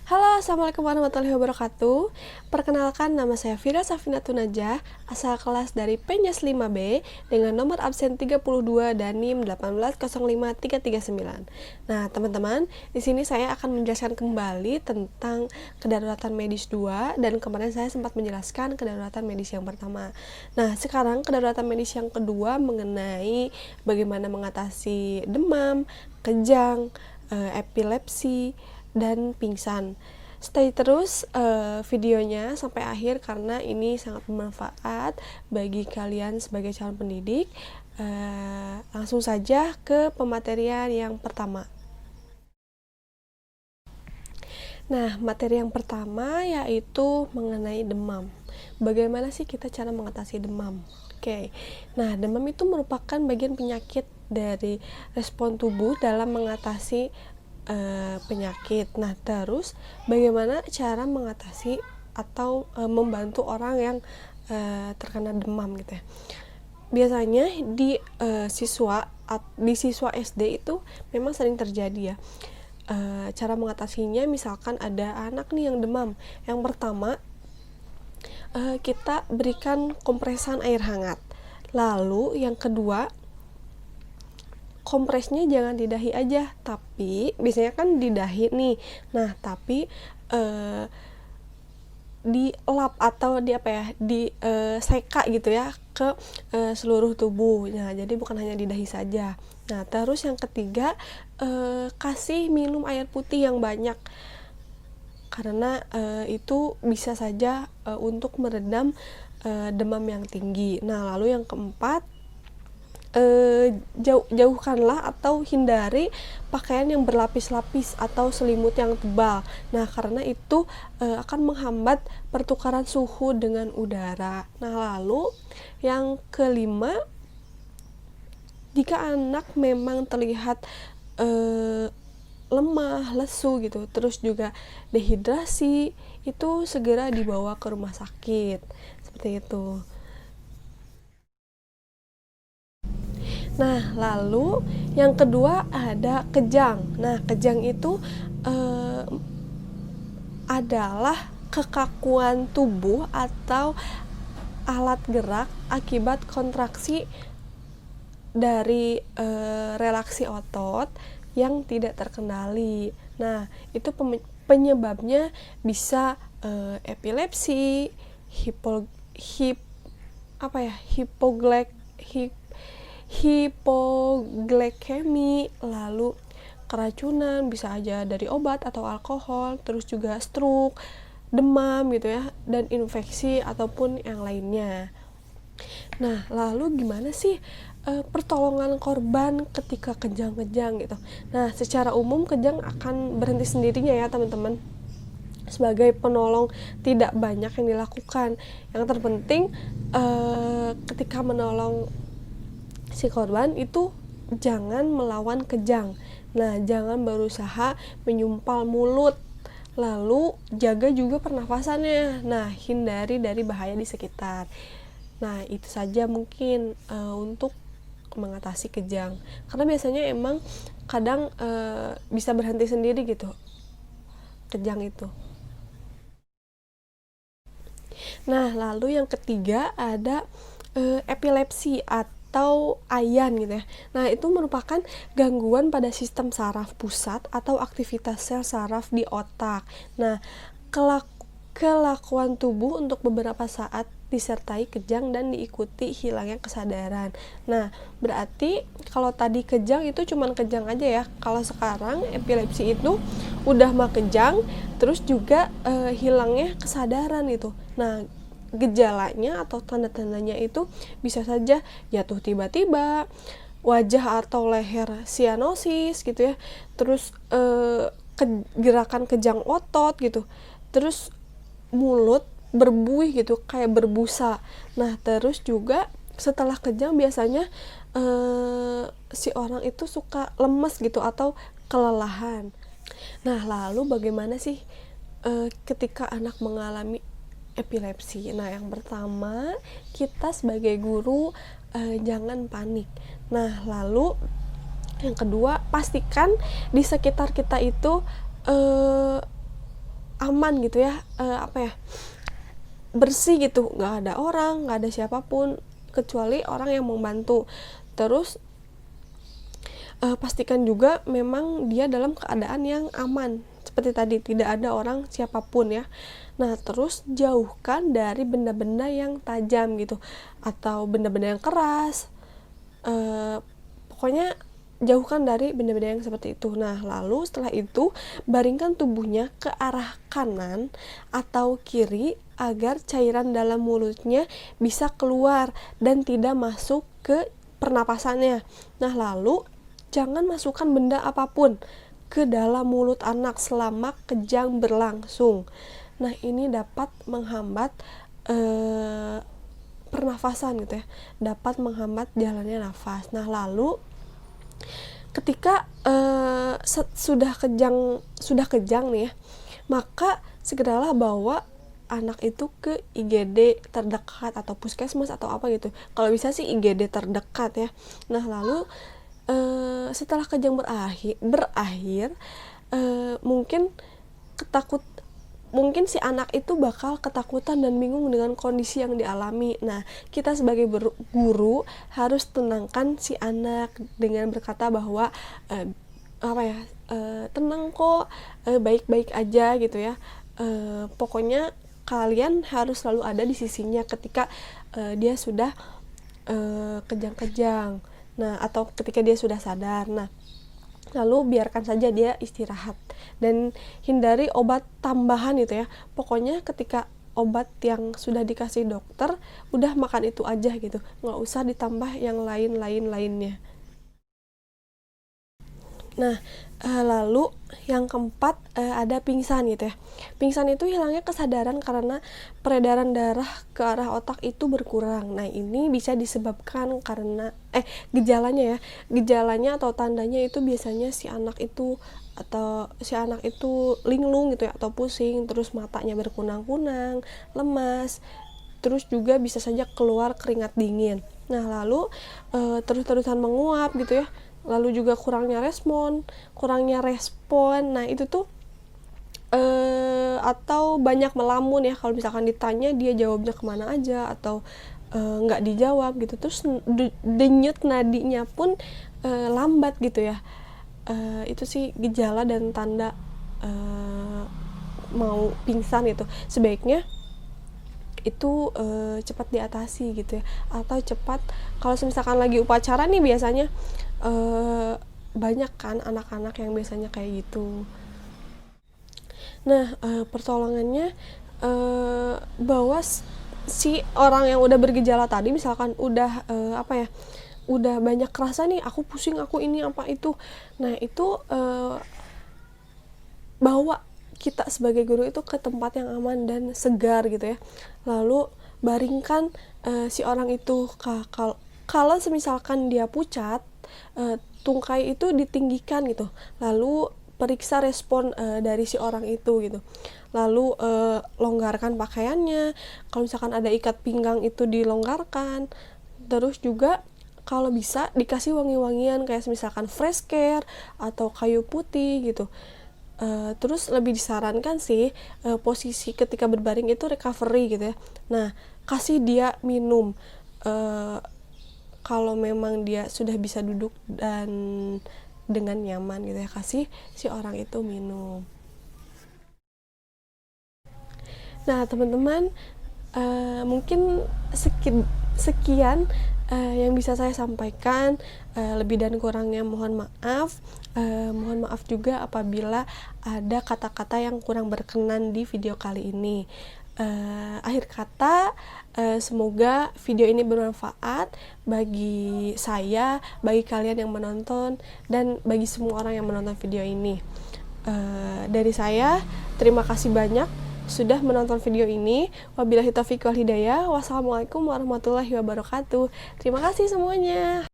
Halo, Assalamualaikum warahmatullahi wabarakatuh. Perkenalkan, nama saya Fira Safinatun Najah, asal kelas dari Penyas 5B dengan nomor absen 32 dan NIM 1805339. Nah, teman-teman, di sini saya akan menjelaskan kembali tentang kedaruratan medis 2 dan kemarin saya sempat menjelaskan kedaruratan medis yang pertama. Nah, sekarang kedaruratan medis yang kedua mengenai bagaimana mengatasi demam, kejang, epilepsi, dan pingsan. Stay terus videonya sampai akhir karena ini sangat bermanfaat bagi kalian sebagai calon pendidik. Langsung saja ke pematerian yang pertama. Nah, materi yang pertama yaitu mengenai demam. Bagaimana sih kita cara mengatasi demam? Oke. Nah, demam itu merupakan bagian penyakit dari respon tubuh dalam mengatasi penyakit. Nah, terus bagaimana cara mengatasi atau membantu orang yang terkena demam gitu ya. Biasanya di siswa SD itu memang sering terjadi ya. Cara mengatasinya misalkan ada anak nih yang demam. Yang pertama, kita berikan kompresan air hangat. Lalu yang kedua, kompresnya jangan di dahi aja, tapi biasanya kan di dahi nih. Nah, tapi dilap atau seka gitu ya ke seluruh tubuh. Nah, jadi bukan hanya di dahi saja. Nah, terus yang ketiga, kasih minum air putih yang banyak karena itu bisa saja untuk meredam demam yang tinggi. Nah, lalu yang keempat, jauhkanlah atau hindari pakaian yang berlapis-lapis atau selimut yang tebal. Nah, karena itu akan menghambat pertukaran suhu dengan udara. Nah, lalu yang kelima, jika anak memang terlihat lemah, lesu gitu, terus juga dehidrasi, itu segera dibawa ke rumah sakit. Seperti itu. Nah, lalu yang kedua ada kejang. Nah, kejang itu adalah kekakuan tubuh atau alat gerak akibat kontraksi dari relaksi otot yang tidak terkendali. Nah, itu penyebabnya bisa epilepsi, hipoglikemi, lalu keracunan, bisa aja dari obat atau alkohol, terus juga stroke, demam gitu ya, dan infeksi ataupun yang lainnya. Nah, lalu gimana sih pertolongan korban ketika kejang-kejang gitu? Nah, secara umum kejang akan berhenti sendirinya ya teman-teman. Sebagai penolong tidak banyak yang dilakukan. Yang terpenting ketika menolong si korban itu jangan melawan kejang. Nah, jangan berusaha menyumpal mulut. Lalu jaga juga pernafasannya. Nah, hindari dari bahaya di sekitar. Nah, itu saja mungkin untuk mengatasi kejang. Karena biasanya emang kadang bisa berhenti sendiri gitu kejang itu. Nah, lalu yang ketiga ada epilepsi atau ayan gitu ya. Nah, itu merupakan gangguan pada sistem saraf pusat atau aktivitas sel saraf di otak. Nah, kelakuan tubuh untuk beberapa saat disertai kejang dan diikuti hilangnya kesadaran. Nah, berarti kalau tadi kejang itu cuman kejang aja ya. Kalau sekarang epilepsi itu udah mah kejang, terus juga hilangnya kesadaran itu. Nah, gejalanya atau tanda-tandanya itu bisa saja jatuh tiba-tiba, wajah atau leher sianosis gitu ya, terus gerakan kejang otot gitu, terus mulut berbuih gitu kayak berbusa. Nah, terus juga setelah kejang biasanya si orang itu suka lemes gitu atau kelelahan. Nah, lalu bagaimana sih ketika anak mengalami epilepsi? Nah, yang pertama, kita sebagai guru jangan panik. Nah, lalu yang kedua, pastikan di sekitar kita itu aman gitu ya, bersih gitu, nggak ada orang, nggak ada siapapun kecuali orang yang membantu. Terus pastikan juga memang dia dalam keadaan yang aman, seperti tadi tidak ada orang siapapun ya. Nah, terus jauhkan dari benda-benda yang tajam gitu, atau benda-benda yang keras. Pokoknya jauhkan dari benda-benda yang seperti itu. Nah, lalu setelah itu baringkan tubuhnya ke arah kanan atau kiri agar cairan dalam mulutnya bisa keluar dan tidak masuk ke pernapasannya. Nah, lalu jangan masukkan benda apapun ke dalam mulut anak selama kejang berlangsung. Nah, ini dapat menghambat pernafasan gitu ya, dapat menghambat jalannya nafas. Nah, lalu ketika sudah kejang nih ya, maka segeralah bawa anak itu ke IGD terdekat atau puskesmas atau apa gitu. Kalau bisa sih IGD terdekat ya. Nah, lalu setelah kejang berakhir mungkin si anak itu bakal ketakutan dan bingung dengan kondisi yang dialami. Nah, kita sebagai guru harus tenangkan si anak dengan berkata bahwa tenang kok, baik-baik aja gitu ya. Pokoknya kalian harus selalu ada di sisinya ketika dia sudah kejang-kejang. Nah, atau ketika dia sudah sadar. Nah, lalu biarkan saja dia istirahat dan hindari obat tambahan gitu ya. Pokoknya ketika obat yang sudah dikasih dokter, udah makan itu aja gitu, nggak usah ditambah yang lainnya. Nah, lalu yang keempat ada pingsan gitu ya. Pingsan itu hilangnya kesadaran karena peredaran darah ke arah otak itu berkurang. Nah, ini bisa disebabkan karena gejalanya atau tandanya itu biasanya si anak itu linglung gitu ya, atau pusing, terus matanya berkunang-kunang, lemas, terus juga bisa saja keluar keringat dingin. Nah, lalu terus-terusan menguap gitu ya, lalu juga kurangnya respon. Nah, itu tuh atau banyak melamun ya, kalau misalkan ditanya dia jawabnya kemana aja atau nggak dijawab gitu. Terus denyut nadinya pun lambat gitu ya. Itu sih gejala dan tanda mau pingsan itu. Sebaiknya itu cepat diatasi gitu ya, atau cepat, kalau misalkan lagi upacara nih biasanya banyak kan anak-anak yang biasanya kayak gitu. Nah, pertolongannya bahwa si orang yang udah bergejala tadi, misalkan udah udah banyak kerasa nih, aku pusing, aku ini apa itu. Nah, itu bawa kita sebagai guru itu ke tempat yang aman dan segar gitu ya. Lalu baringkan si orang itu. Kalau misalkan dia pucat, tungkai itu ditinggikan gitu. Lalu periksa respon dari si orang itu gitu. Lalu longgarkan pakaiannya. Kalau misalkan ada ikat pinggang itu dilonggarkan. Terus juga kalau bisa dikasih wangi-wangian kayak misalkan fresh care atau kayu putih gitu. Terus lebih disarankan sih posisi ketika berbaring itu recovery gitu ya. Nah, kasih dia minum kalau memang dia sudah bisa duduk dan dengan nyaman gitu ya, kasih si orang itu minum. Nah, teman-teman, mungkin sekian yang bisa saya sampaikan. Lebih dan kurangnya mohon maaf. Mohon maaf juga apabila ada kata-kata yang kurang berkenan di video kali ini. Akhir kata, semoga video ini bermanfaat bagi saya, bagi kalian yang menonton, dan bagi semua orang yang menonton video ini. Dari saya, terima kasih banyak sudah menonton video ini. Wabillahi taufiq wal hidayah. Wassalamualaikum warahmatullahi wabarakatuh. Terima kasih semuanya.